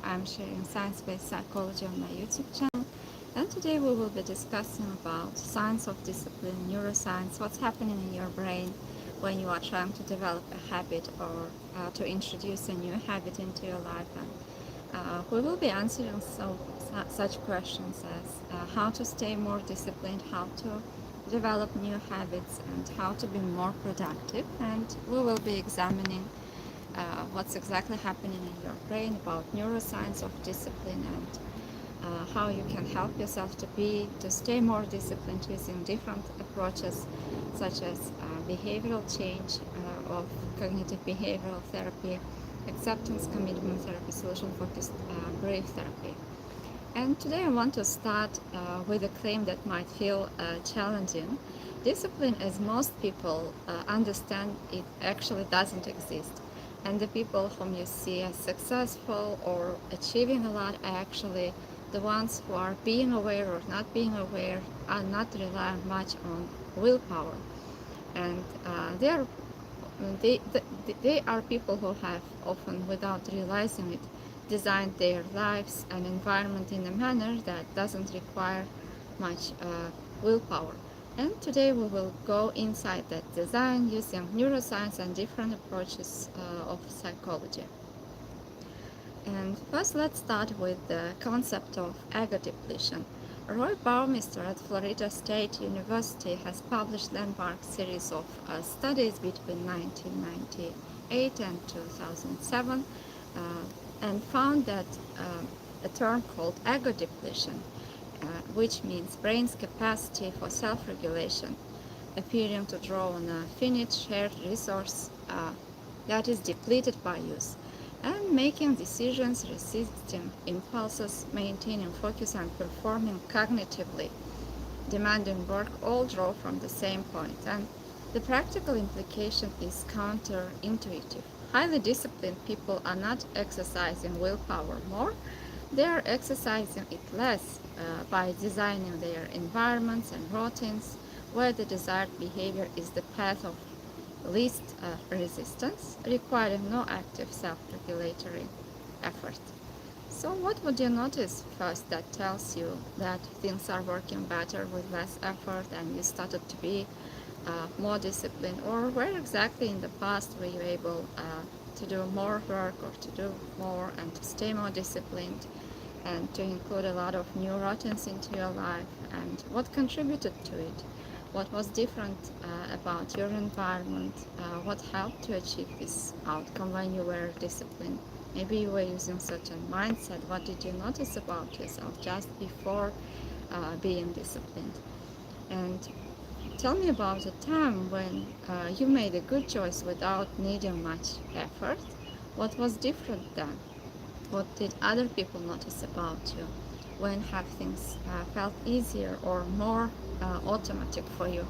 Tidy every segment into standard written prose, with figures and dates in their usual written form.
I'm sharing science-based psychology on my YouTube channel, and today we will be discussing about science of discipline, neuroscience, what's happening in your brain when you are trying to develop a habit or to introduce a new habit into your life. And we will be answering such questions as how to stay more disciplined, how to develop new habits, and how to be more productive. And we will be examining what's exactly happening in your brain about neuroscience of discipline and how you can help yourself to stay more disciplined using different approaches such as behavioral change of cognitive behavioral therapy, acceptance commitment therapy, solution focused brief therapy. And today I want to start with a claim that might feel challenging. Discipline, as most people understand, it actually doesn't exist. And the people whom you see as successful or achieving a lot are actually the ones who are being aware or not being aware, are not relying much on willpower. And they, they are people who have often, without realizing it, designed their lives and environment in a manner that doesn't require much willpower. And today we will go inside that design using neuroscience and different approaches of psychology. And first, let's start with the concept of ego depletion. Roy Baumeister at Florida State University has published landmark series of studies between 1998 and 2007 and found that a term called ego depletion, which means brain's capacity for self-regulation, appearing to draw on a finite shared resource that is depleted by use, and making decisions, resisting impulses, maintaining focus, and performing cognitively demanding work all draw from the same point. And the practical implication is counterintuitive. Highly disciplined people are not exercising willpower more, they are exercising it less by designing their environments and routines where the desired behavior is the path of least resistance, requiring no active self-regulatory effort. So what would you notice first that tells you that things are working better with less effort and you started to be more disciplined? Or where exactly in the past were you able to do more work or to do more and to stay more disciplined and to include a lot of new routines into your life? And what contributed to it? What was different about your environment? What helped to achieve this outcome when you were disciplined? Maybe you were using certain mindset. What did you notice about yourself just before being disciplined? And tell me about a time when you made a good choice without needing much effort. What was different then? What did other people notice about you? When have things felt easier or more automatic for you?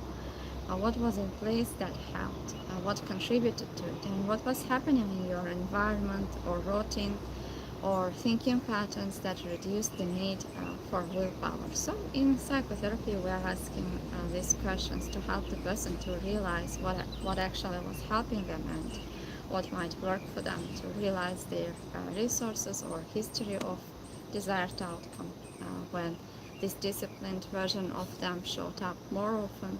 What was in place that helped? What contributed to it? And what was happening in your environment or routine or thinking patterns that reduced the need for willpower? So in psychotherapy, we are asking these questions to help the person to realize what actually was helping them and what might work for them to realize their resources or history of desired outcome when this disciplined version of them showed up more often,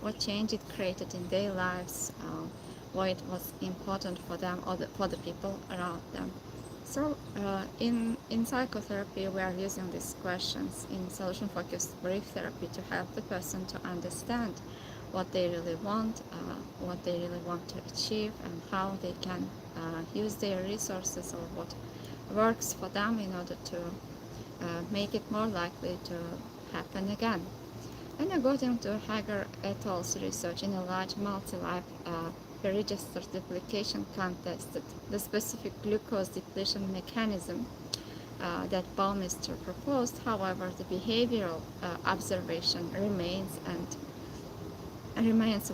what change it created in their lives, why it was important for them or for the people around them. So in psychotherapy, we are using these questions in solution-focused brief therapy to help the person to understand what they really want, what they really want to achieve, and how they can use their resources or what works for them in order to make it more likely to happen again. And according to Hager et al.'s research in a large multi-life pre-registered duplication contest, the specific glucose depletion mechanism that Baumeister proposed, however, the behavioral observation remains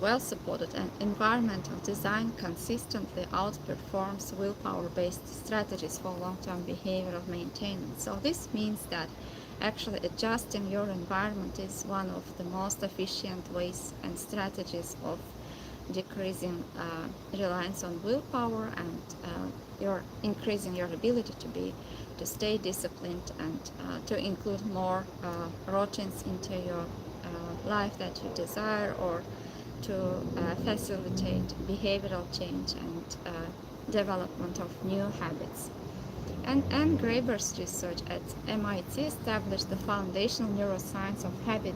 well supported, and environmental design consistently outperforms willpower-based strategies for long-term behavioral maintenance. So this means that actually adjusting your environment is one of the most efficient ways and strategies of decreasing reliance on willpower, and you're increasing your ability to stay disciplined, and to include more routines into your life that you desire, or to facilitate behavioral change and development of new habits. And Anne Graeber's research at MIT established the foundational neuroscience of habit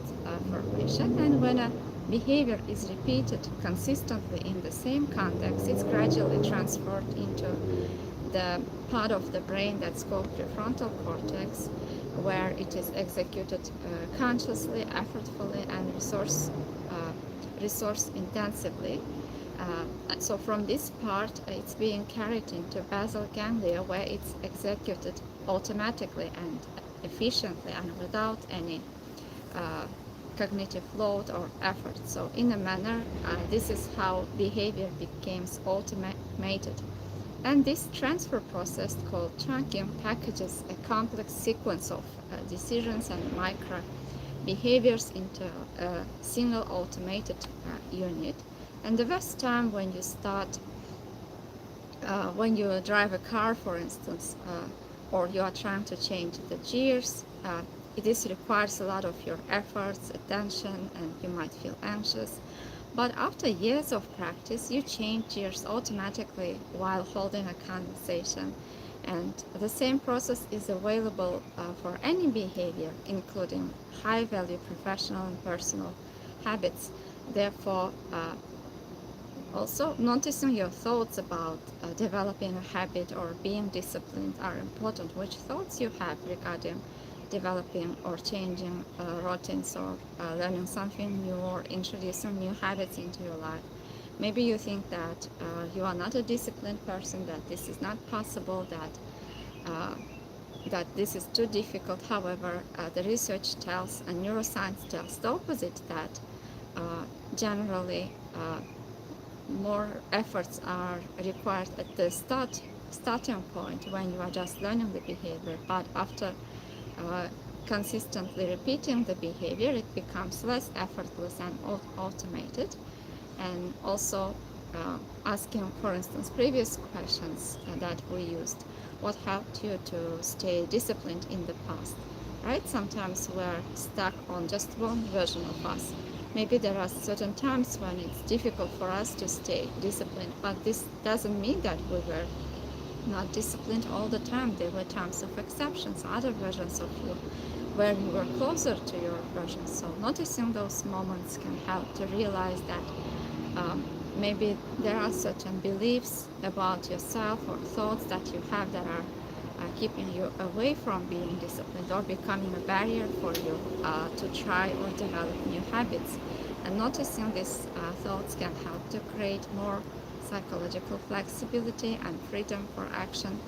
formation, and when a behavior is repeated consistently in the same context, it's gradually transferred into the part of the brain that's called prefrontal cortex, where it is executed consciously, effortfully, and resource intensively. So from this part, it's being carried into basal ganglia, where it's executed automatically and efficiently and without any cognitive load or effort. So in a manner, this is how behavior becomes automated. And this transfer process, called chunking, packages a complex sequence of decisions and micro behaviors into a single automated unit. And the best time when you start, when you drive a car, for instance, or you are trying to change the gears, this requires a lot of your efforts, attention, and you might feel anxious. But after years of practice, you change gears automatically while holding a conversation. And the same process is available for any behavior, including high-value professional and personal habits. Therefore, also, noticing your thoughts about developing a habit or being disciplined are important. Which thoughts you have regarding developing or changing routines, or learning something new, or introducing new habits into your life. Maybe you think that you are not a disciplined person, that this is not possible, that this is too difficult. However, the research tells, and neuroscience tells the opposite, that generally more efforts are required at the starting point, when you are just learning the behavior, but after consistently repeating the behavior, it becomes less effortless and automated. And also asking, for instance, previous questions that we used, what helped you to stay disciplined in the past, right? Sometimes we're stuck on just one version of us. Maybe there are certain times when it's difficult for us to stay disciplined, but this doesn't mean that we were not disciplined all the time. There were times of exceptions, other versions of you, where you were closer to your version. So noticing those moments can help to realize that maybe there are certain beliefs about yourself or thoughts that you have that are keeping you away from being disciplined, or becoming a barrier for you to try or develop new habits. And noticing these thoughts can help to create more psychological flexibility and freedom for action,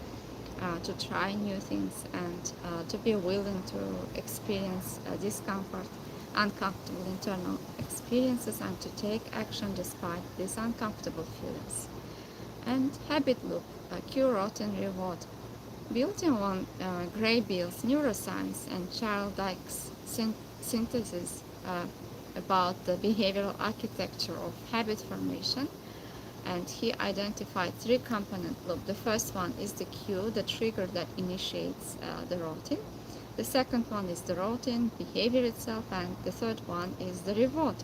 to try new things, and to be willing to experience discomfort, uncomfortable internal experiences, and to take action despite these uncomfortable feelings. And habit loop, cue, routine, reward. Building on Graeber's neuroscience and Childike's synthesis about the behavioral architecture of habit formation, and he identified three-component loop. The first one is the cue, the trigger that initiates the routine. The second one is the routine, behavior itself, and the third one is the reward,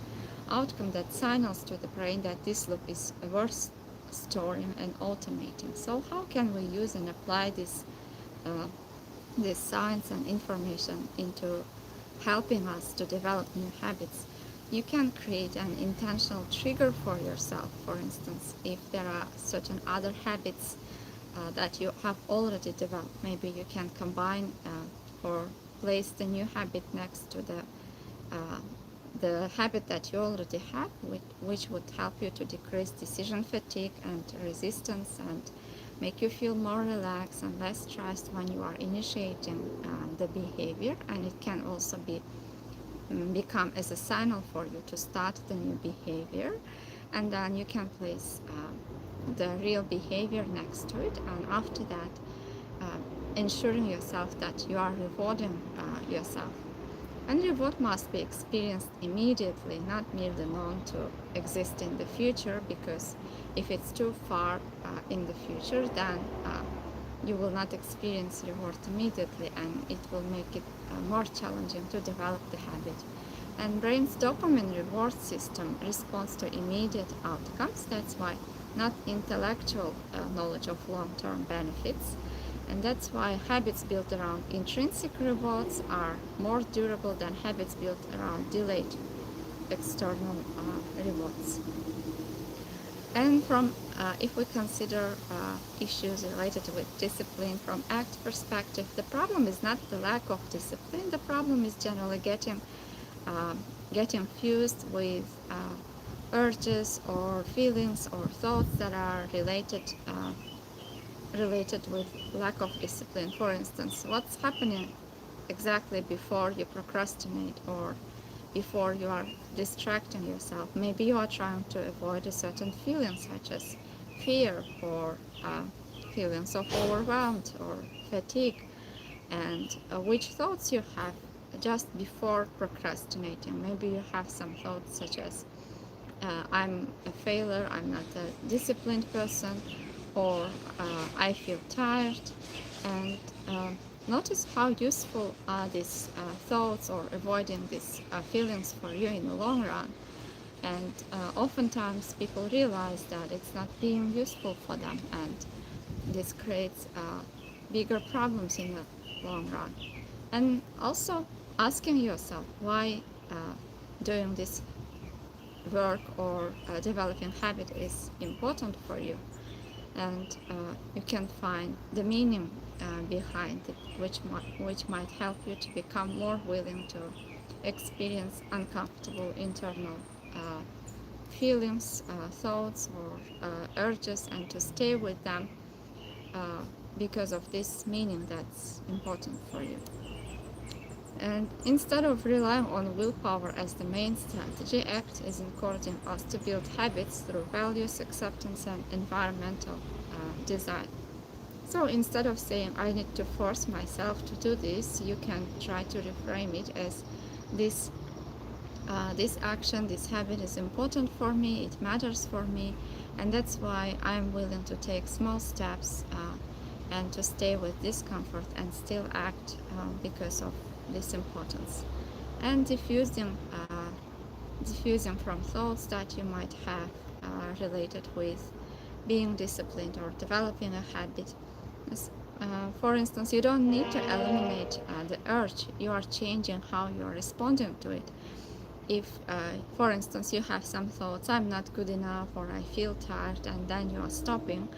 outcome that signals to the brain that this loop is worth storing and automating. So how can we use and apply this science and information into helping us to develop new habits? You can create an intentional trigger for yourself. For instance, if there are certain other habits that you have already developed, maybe you can combine or place the new habit next to the habit that you already have, which would help you to decrease decision fatigue and resistance, and make you feel more relaxed and less stressed when you are initiating the behavior. And it can also become as a signal for you to start the new behavior, and then you can place the real behavior next to it, and after that ensuring yourself that you are rewarding yourself And reward must be experienced immediately, not merely known to exist in the future, because if it's too far in the future, then you will not experience reward immediately, and it will make it more challenging to develop the habit. And brain's dopamine reward system responds to immediate outcomes. That's why not intellectual knowledge of long-term benefits. And that's why habits built around intrinsic rewards are more durable than habits built around delayed external rewards. And if we consider issues related with discipline from ACT perspective, the problem is not the lack of discipline. The problem is generally getting fused with urges or feelings or thoughts that are related with lack of discipline. For instance, what's happening exactly before you procrastinate or before you are distracting yourself? Maybe you are trying to avoid a certain feeling, such as fear or feelings of overwhelmed or fatigue. And which thoughts you have just before procrastinating? Maybe you have some thoughts such as I'm a failure, I'm not a disciplined person, or I feel tired. And notice how useful are these thoughts or avoiding these feelings for you in the long run. And oftentimes people realize that it's not being useful for them, and this creates bigger problems in the long run. And also asking yourself why doing this work or developing habit is important for you, and you can find the meaning behind it, which might help you to become more willing to experience uncomfortable internal feelings, thoughts, or urges, and to stay with them because of this meaning that's important for you. And instead of relying on willpower as the main strategy, ACT is encouraging us to build habits through values, acceptance, and environmental design. So instead of saying, I need to force myself to do this, you can try to reframe it as this action, this habit is important for me, it matters for me, and that's why I'm willing to take small steps and to stay with discomfort and still act because of this importance. And diffusing from thoughts that you might have related with being disciplined or developing a habit. For instance, you don't need to eliminate the urge, you are changing how you are responding to it. If, for instance, you have some thoughts, I'm not good enough, or I feel tired, and then you are stopping,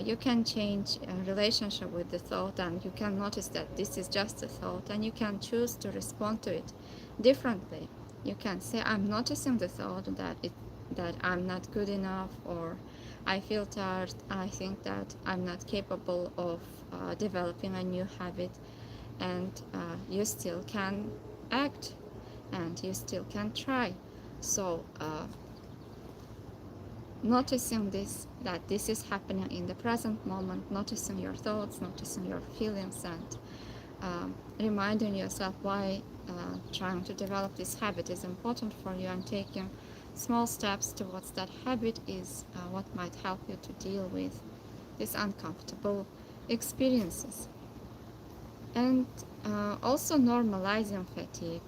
you can change a relationship with the thought, and you can notice that this is just a thought, and you can choose to respond to it differently. You can say, I'm noticing the thought that I'm not good enough, or I feel tired, I think that I'm not capable of developing a new habit, and you still can act, and you still can try. So noticing that this is happening in the present moment, noticing your thoughts, noticing your feelings, and reminding yourself why trying to develop this habit is important for you, and taking small steps towards that habit is what might help you to deal with these uncomfortable experiences. And also normalizing fatigue.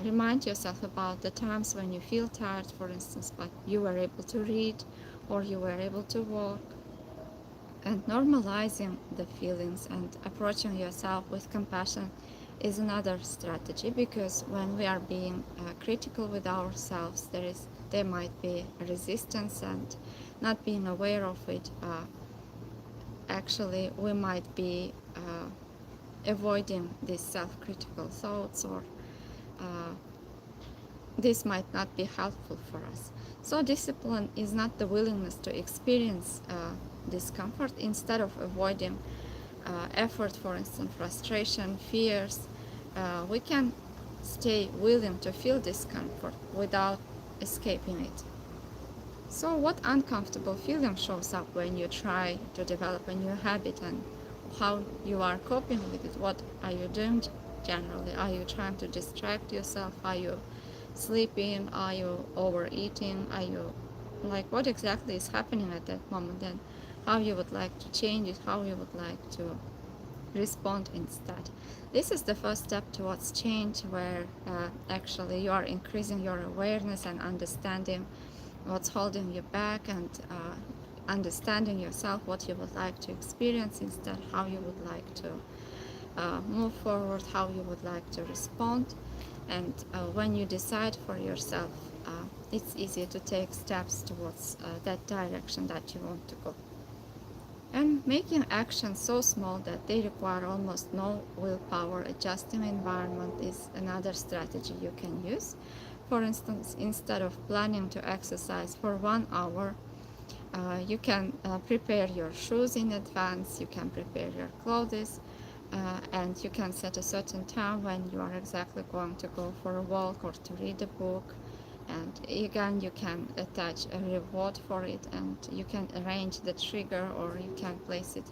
Remind yourself about the times when you feel tired, for instance, but you were able to read or you were able to walk. And normalizing the feelings and approaching yourself with compassion is another strategy, because when we are being critical with ourselves, there might be a resistance, and not being aware of it, actually we might be avoiding these self-critical thoughts, or this might not be helpful for us. So discipline is not the willingness to experience discomfort. Instead of avoiding effort, for instance, frustration, fears, we can stay willing to feel discomfort without escaping it. So what uncomfortable feeling shows up when you try to develop a new habit, and how you are coping with it? What are you doing generally? Are you trying to distract yourself? Are you sleeping? Are you overeating? Are you, like, what exactly is happening at that moment, and how you would like to change it, how you would like to respond instead. This is the first step towards change, where actually you are increasing your awareness and understanding what's holding you back, and understanding yourself, what you would like to experience instead, how you would like to move forward, how you would like to respond. And when you decide for yourself, it's easier to take steps towards that direction that you want to go. And making actions so small that they require almost no willpower, adjusting environment is another strategy you can use. For instance, instead of planning to exercise for 1 hour, you can prepare your shoes in advance, you can prepare your clothes, and you can set a certain time when you are exactly going to go for a walk or to read a book. And again, you can attach a reward for it, and you can arrange the trigger, or you can place it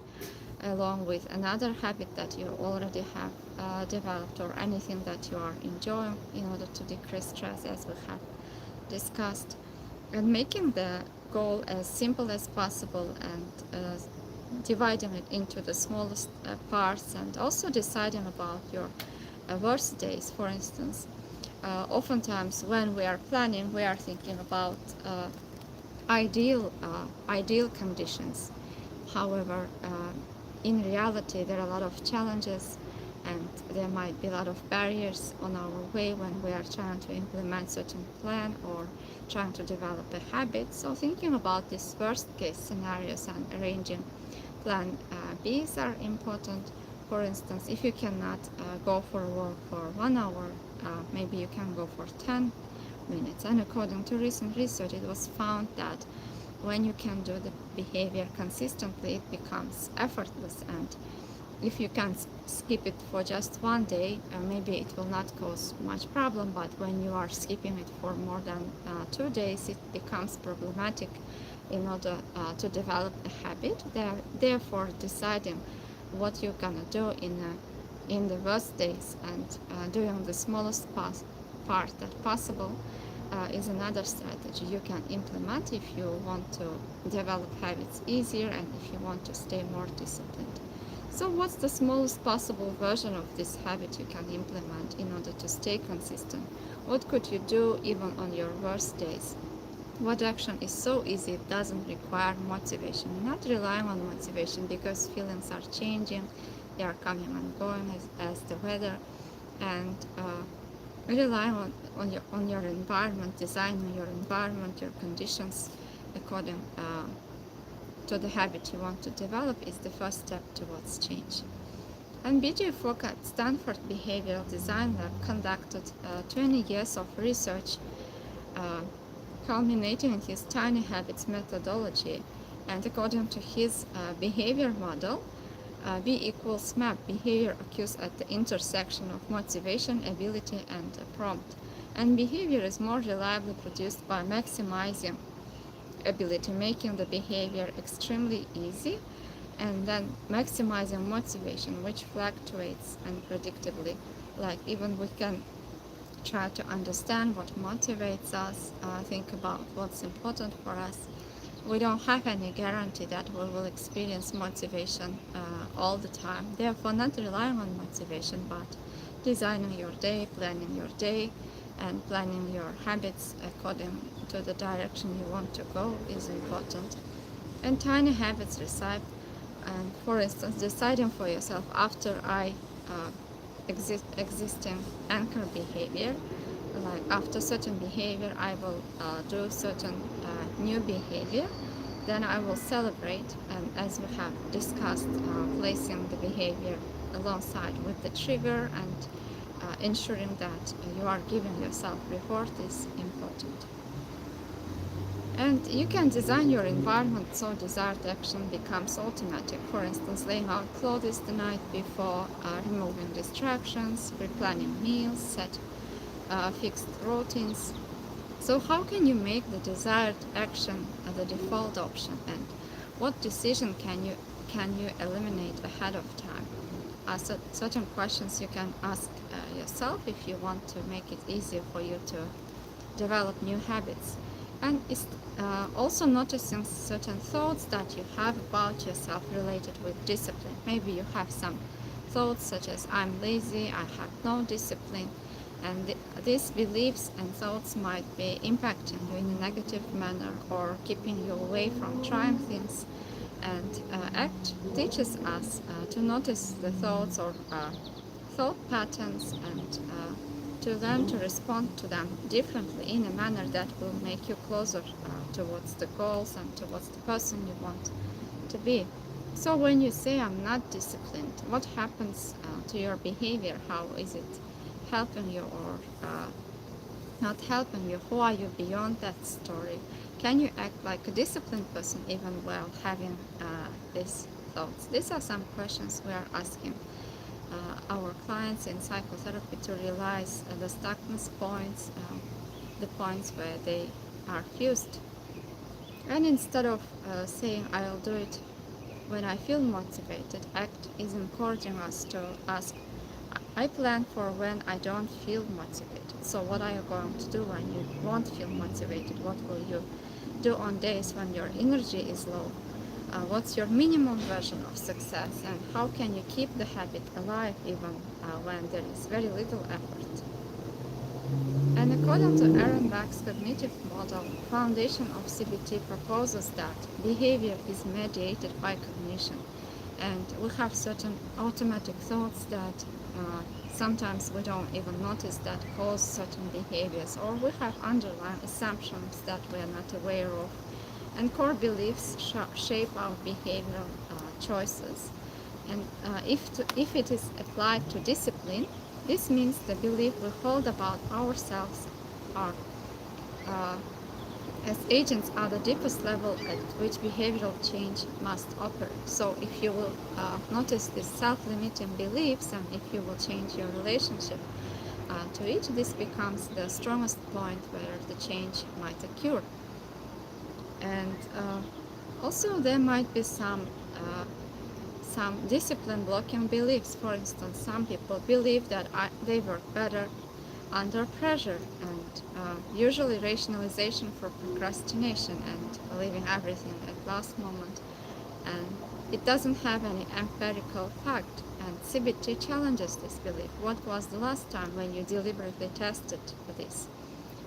along with another habit that you already have developed, or anything that you are enjoying, in order to decrease stress, as we have discussed. And making the goal as simple as possible, and dividing it into the smallest parts, and also deciding about your worst days. For instance, oftentimes when we are planning, we are thinking about ideal conditions. However, in reality, there are a lot of challenges, and there might be a lot of barriers on our way when we are trying to implement certain plan or trying to develop a habit. So thinking about these worst case scenarios and arranging plan B's are important. For instance, if you cannot go for a walk for 1 hour, maybe you can go for 10 minutes. And according to recent research, it was found that when you can do the behavior consistently, it becomes effortless. And if you can skip it for just one day, maybe it will not cause much problem, but when you are skipping it for more than 2 days, it becomes problematic in order to develop a habit. Therefore, deciding what you're gonna do in the worst days, and doing the smallest part that possible is another strategy you can implement if you want to develop habits easier, and if you want to stay more disciplined. So what's the smallest possible version of this habit you can implement in order to stay consistent? What could you do even on your worst days? What action is so easy it doesn't require motivation? You're not relying on motivation, because feelings are changing, they are coming and going as the weather, and relying on your environment, designing your environment, your conditions according to the habit you want to develop is the first step towards change. And B.J. Fogg at Stanford Behavioral Design Lab conducted 20 years of research, culminating in his tiny habits methodology. And according to his behavior model, B equals map. Behavior occurs at the intersection of motivation, ability, and prompt. And behavior is more reliably produced by maximizing ability, making the behavior extremely easy, and then maximizing motivation, which fluctuates unpredictably. Like, even we can try to understand what motivates us, think about what's important for us. We don't have any guarantee that we will experience motivation all the time. Therefore, not relying on motivation, but designing your day, planning your day, and planning your habits according to the direction you want to go is important. And tiny habits receive, and for instance, deciding for yourself, after I existing anchor behavior, like after certain behavior I will do certain new behavior, then I will celebrate, and as we have discussed, placing the behavior alongside with the trigger, and ensuring that you are giving yourself reward is important. And you can design your environment so desired action becomes automatic. For instance, laying out clothes the night before, removing distractions, replanning meals, set fixed routines. So how can you make the desired action the default option, and what decision can you eliminate ahead of time? certain questions you can ask yourself if you want to make it easier for you to develop new habits. And it's also noticing certain thoughts that you have about yourself related with discipline. Maybe you have some thoughts such as I'm lazy, I have no discipline, and these beliefs and thoughts might be impacting you in a negative manner or keeping you away from trying things. And ACT teaches us to notice the thoughts or thought patterns and to learn to respond to them differently in a manner that will make you closer towards the goals and towards the person you want to be. So when you say I'm not disciplined, what happens to your behavior? How is it helping you or not helping you? Who are you beyond that story? Can you act like a disciplined person even while having these thoughts? These are some questions we are asking our clients in psychotherapy to realize the stuckness points, the points where they are fused. And instead of saying I'll do it when I feel motivated, ACT is encouraging us to ask, I plan for when I don't feel motivated. So what are you going to do when you won't feel motivated? What will you do on days when your energy is low? What's your minimum version of success, and how can you keep the habit alive even when there is very little effort? And according to Aaron Beck's cognitive model, foundation of CBT proposes that behavior is mediated by cognition, and we have certain automatic thoughts that sometimes we don't even notice that cause certain behaviors, or we have underlying assumptions that we are not aware of. And core beliefs shape our behavioral choices. And if it is applied to discipline, this means the belief we hold about ourselves are, as agents are the deepest level at which behavioral change must occur. So if you will notice these self-limiting beliefs, and if you will change your relationship to it, this becomes the strongest point where the change might occur. And also there might be some discipline blocking beliefs. For instance, some people believe that they work better under pressure, and usually rationalization for procrastination and leaving everything at last moment, and it doesn't have any empirical fact. And CBT challenges this belief. What was the last time when you deliberately tested this?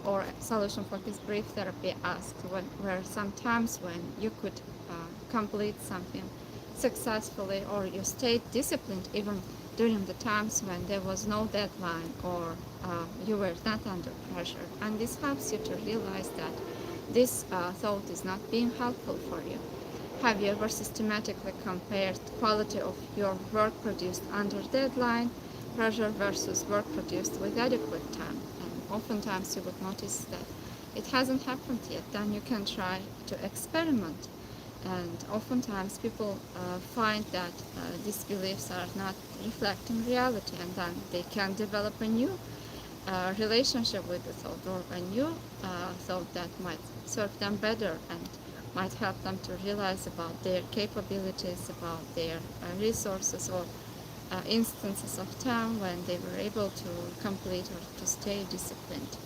Or a solution for this brief therapy asked were some times when you could complete something successfully, or you stayed disciplined even during the times when there was no deadline, or you were not under pressure. And this helps you to realize that this thought is not being helpful for you. Have you ever systematically compared quality of your work produced under deadline, pressure, versus work produced with adequate time? Oftentimes you would notice that it hasn't happened yet. Then you can try to experiment. And oftentimes people find that these beliefs are not reflecting reality, and then they can develop a new relationship with the thought, or a new thought that might serve them better and might help them to realize about their capabilities, about their resources, or instances of time when they were able to complete or to stay disciplined.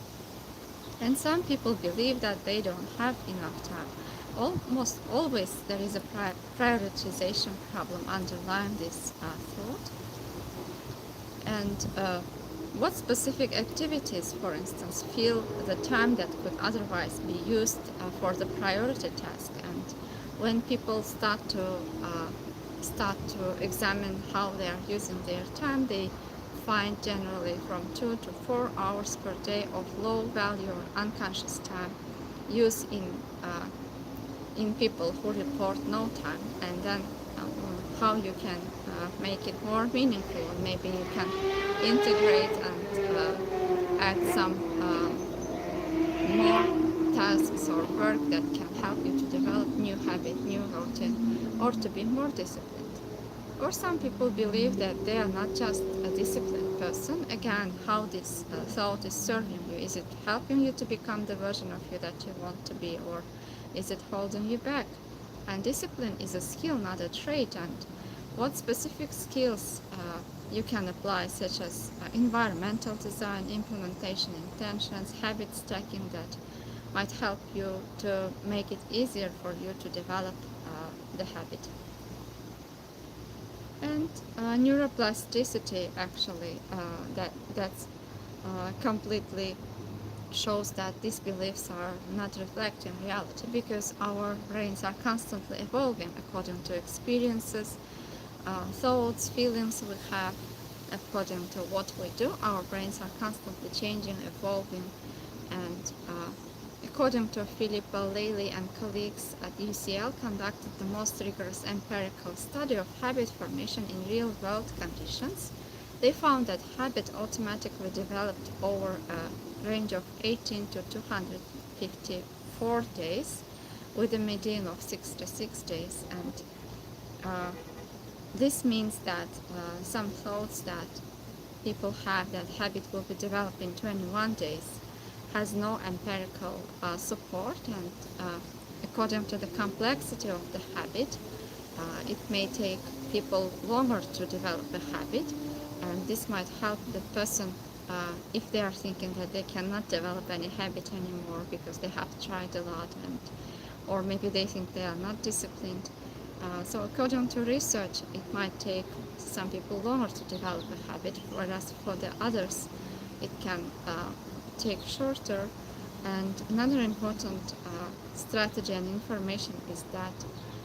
And some people believe that they don't have enough time. Almost always there is a prioritization problem underlying this thought. And what specific activities, for instance, fill the time that could otherwise be used for the priority task? And when people start to examine how they are using their time, they find generally from 2 to 4 hours per day of low value or unconscious time used in people who report no time. And then how you can make it more meaningful. Maybe you can integrate and add some more tasks or work that can help you to develop new habit, new routine, or to be more disciplined. Or some people believe that they are not just a disciplined person. Again, how this thought is serving you. Is it helping you to become the version of you that you want to be, or is it holding you back? And discipline is a skill, not a trait. And what specific skills you can apply, such as environmental design, implementation intentions, habit stacking, that might help you to make it easier for you to develop the habit. And neuroplasticity, actually, that's completely shows that these beliefs are not reflecting reality, because our brains are constantly evolving according to experiences, thoughts, feelings we have. According to what we do, our brains are constantly changing, evolving, and according to Philippa Laley and colleagues at UCL, conducted the most rigorous empirical study of habit formation in real-world conditions. They found that habit automatically developed over a range of 18 to 254 days, with a median of 66 days. And this means that some thoughts that people have that habit will be developed in 21 days has no empirical support, and according to the complexity of the habit, it may take people longer to develop a habit, and this might help the person if they are thinking that they cannot develop any habit anymore because they have tried a lot, and or maybe they think they are not disciplined. So according to research, it might take some people longer to develop a habit, whereas for the others it can take shorter. And another important strategy and information is that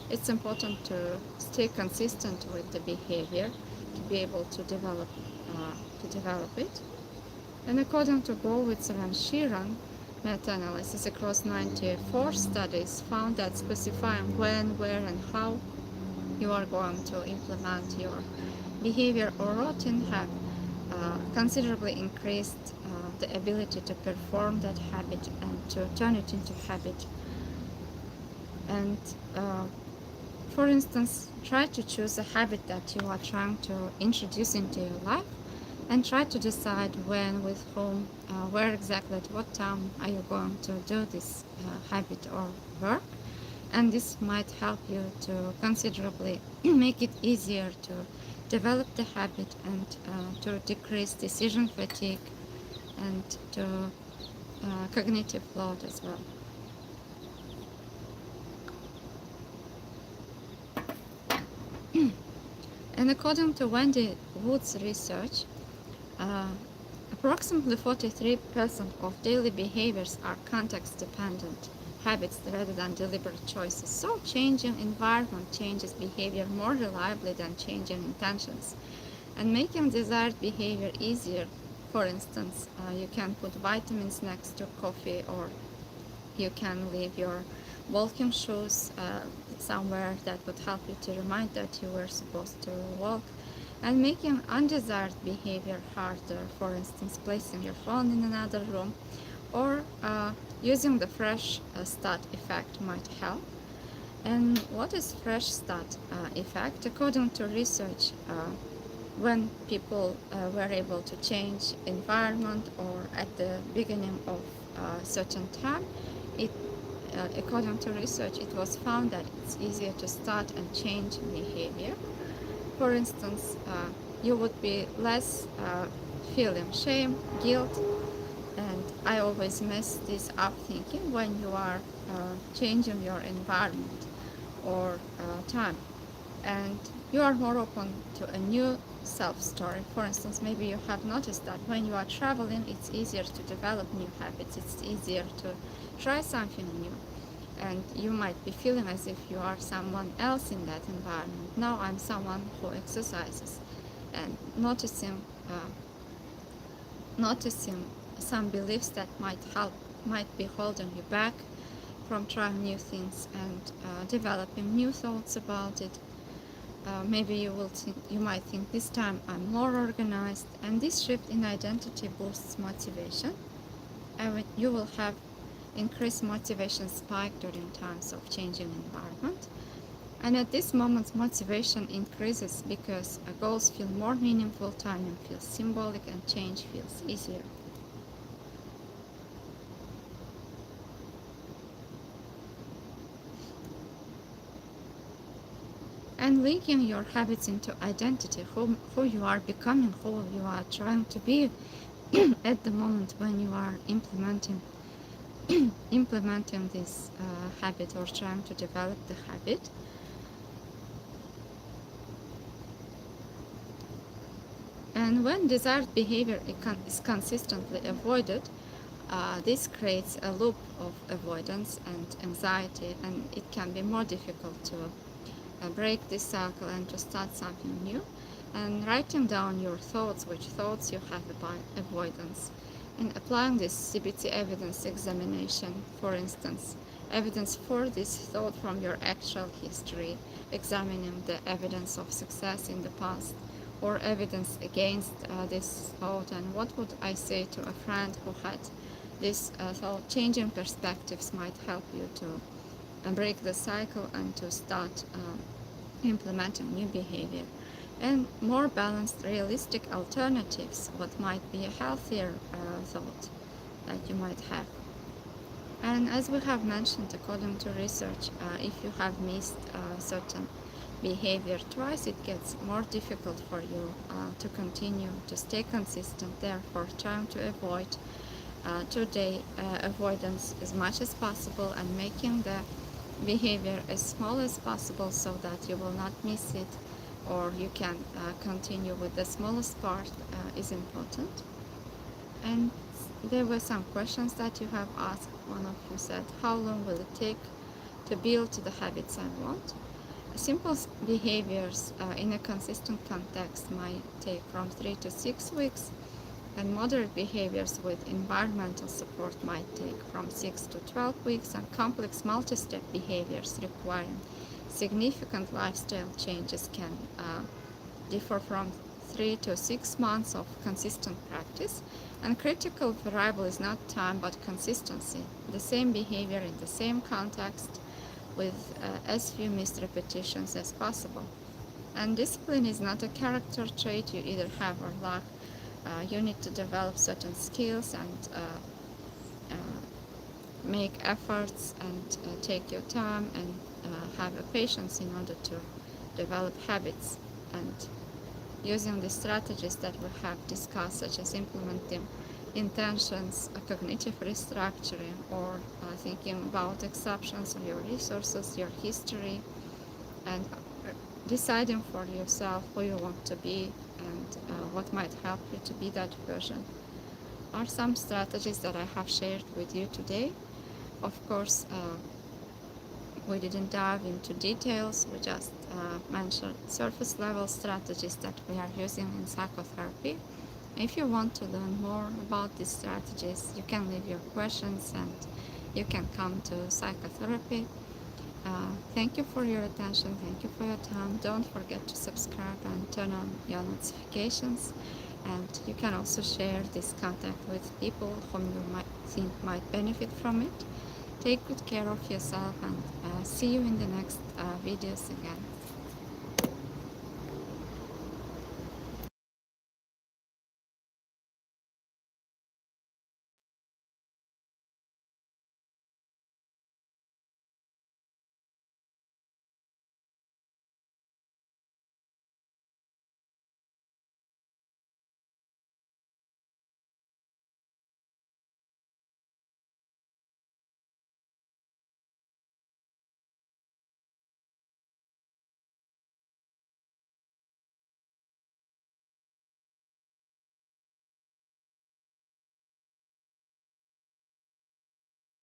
it's important to stay consistent with the behavior to be able to develop it. And according to Gowitzer and Sheeran, meta-analysis across 94 studies found that specifying when, where, and how you are going to implement your behavior or routine have considerably increased the ability to perform that habit and to turn it into habit. And for instance, try to choose a habit that you are trying to introduce into your life, and try to decide when, with whom, where exactly, at what time are you going to do this habit or work. And this might help you to considerably make it easier to develop the habit, and to decrease decision fatigue, and to cognitive load as well. And according to Wendy Wood's research, approximately 43% of daily behaviors are context-dependent habits rather than deliberate choices. So changing environment changes behavior more reliably than changing intentions. And making desired behavior easier, for instance, you can put vitamins next to coffee, or you can leave your walking shoes somewhere that would help you to remind that you were supposed to walk. And making undesired behavior harder, for instance, placing your phone in another room, or using the fresh start effect might help. And what is fresh start effect? According to research, when people were able to change environment or at the beginning of a certain time, according to research, it was found that it's easier to start and change behavior. For instance, you would be less feeling shame, guilt, and I always mess this up thinking when you are changing your environment or time, and you are more open to a new self-story. For instance, maybe you have noticed that when you are traveling, it's easier to develop new habits, it's easier to try something new, and you might be feeling as if you are someone else in that environment. Now I'm someone who exercises, and noticing some beliefs that might be holding you back from trying new things, and developing new thoughts about it. Maybe you might think, this time I'm more organized, and this shift in identity boosts motivation, and you will have increased motivation spike during times of changing environment. And at this moment, motivation increases because goals feel more meaningful, timing feels symbolic, and change feels easier. and linking your habits into identity, who you are becoming, who you are trying to be at the moment when you are implementing this habit or trying to develop the habit. And when desired behavior is consistently avoided, this creates a loop of avoidance and anxiety, and it can be more difficult to break this cycle and to start something new. And writing down your thoughts, which thoughts you have about avoidance, and applying this CBT evidence examination, for instance, evidence for this thought from your actual history, examining the evidence of success in the past or evidence against this thought, and what would I say to a friend who had this thought. Changing perspectives might help you to break the cycle and to start implementing new behavior. And more balanced, realistic alternatives, what might be a healthier thought that you might have. And as we have mentioned, according to research, if you have missed certain behavior twice, it gets more difficult for you to continue to stay consistent. Therefore, trying to avoid today avoidance as much as possible and making the behavior as small as possible so that you will not miss it, or you can continue with the smallest part is important. And there were some questions that you have asked. One of you said, how long will it take to build the habits I want? Simple behaviors in a consistent context might take from 3 to 6 weeks, and moderate behaviors with environmental support might take from 6 to 12 weeks, and complex multi-step behaviors requiring significant lifestyle changes can differ from 3 to 6 months of consistent practice. And critical variable is not time but consistency. The same behavior in the same context with as few missed repetitions as possible. And discipline is not a character trait you either have or lack. You need to develop certain skills and make efforts and take your time and have a patience in order to develop habits. And using the strategies that we have discussed, such as implementing intentions, cognitive restructuring, or thinking about exceptions of your resources, your history, and deciding for yourself who you want to be and what might help you to be that version, are some strategies that I have shared with you today. Of course, we didn't dive into details. We just mentioned surface level strategies that we are using in psychotherapy. If you want to learn more about these strategies, you can leave your questions and you can come to psychotherapy. Thank you for your attention. Thank you for your time. Don't forget to subscribe and turn on your notifications. And you can also share this content with people whom you might think might benefit from it. Take good care of yourself, and see you in the next videos again.